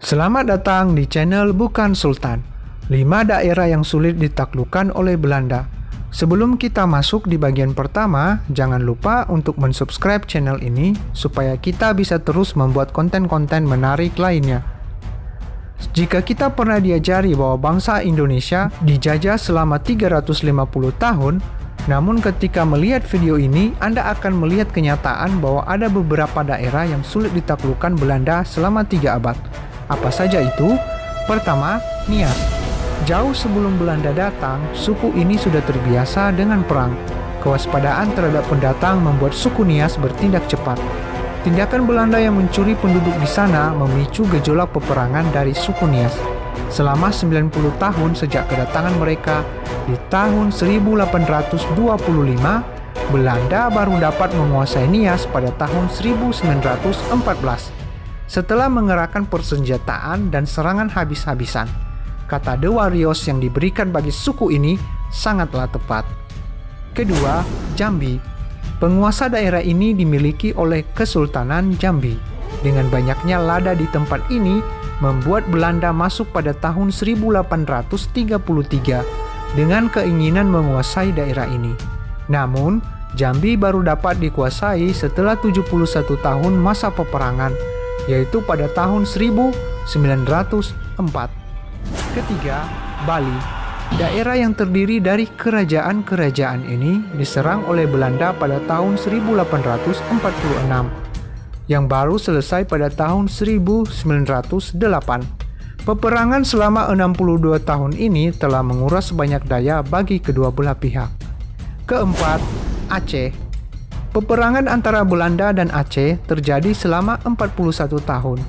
Selamat datang di channel Bukan Sultan. 5 daerah yang sulit ditaklukkan oleh Belanda. Sebelum kita masuk di bagian pertama, jangan lupa untuk mensubscribe channel ini supaya kita bisa terus membuat konten-konten menarik lainnya. Jika kita pernah diajari bahwa bangsa Indonesia dijajah selama 350 tahun, namun ketika melihat video ini, Anda akan melihat kenyataan bahwa ada beberapa daerah yang sulit ditaklukkan Belanda selama 3 abad. Apa saja itu? Pertama, Nias. Jauh sebelum Belanda datang, suku ini sudah terbiasa dengan perang. Kewaspadaan terhadap pendatang membuat suku Nias bertindak cepat. Tindakan Belanda yang mencuri penduduk di sana memicu gejolak peperangan dari suku Nias. Selama 90 tahun sejak kedatangan mereka, di tahun 1825, Belanda baru dapat menguasai Nias pada tahun 1914. Setelah mengerahkan persenjataan dan serangan habis-habisan, kata The Warriors yang diberikan bagi suku ini sangatlah tepat. Kedua, Jambi. Penguasa daerah ini dimiliki oleh Kesultanan Jambi. Dengan banyaknya lada di tempat ini, membuat Belanda masuk pada tahun 1833 dengan keinginan menguasai daerah ini. Namun, Jambi baru dapat dikuasai setelah 71 tahun masa peperangan, yaitu pada tahun 1904. Ketiga, Bali. Daerah yang terdiri dari kerajaan-kerajaan ini diserang oleh Belanda pada tahun 1846, yang baru selesai pada tahun 1908. Peperangan selama 62 tahun ini telah menguras banyak daya bagi kedua belah pihak. Keempat, Aceh. Peperangan antara Belanda dan Aceh terjadi selama 41 tahun.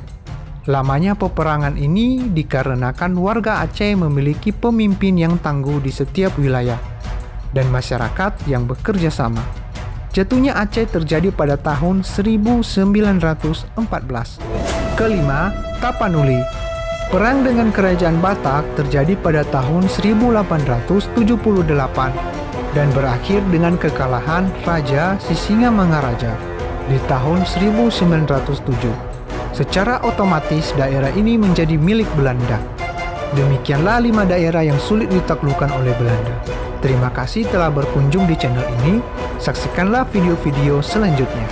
Lamanya peperangan ini dikarenakan warga Aceh memiliki pemimpin yang tangguh di setiap wilayah dan masyarakat yang bekerja sama. Jatuhnya Aceh terjadi pada tahun 1914. Kelima, Tapanuli. Perang dengan Kerajaan Batak terjadi pada tahun 1878 dan berakhir dengan kekalahan Raja Sisingamangaraja di tahun 1907. Secara otomatis daerah ini menjadi milik Belanda. Demikianlah 5 daerah yang sulit ditaklukkan oleh Belanda. Terima kasih telah berkunjung di channel ini. Saksikanlah video-video selanjutnya.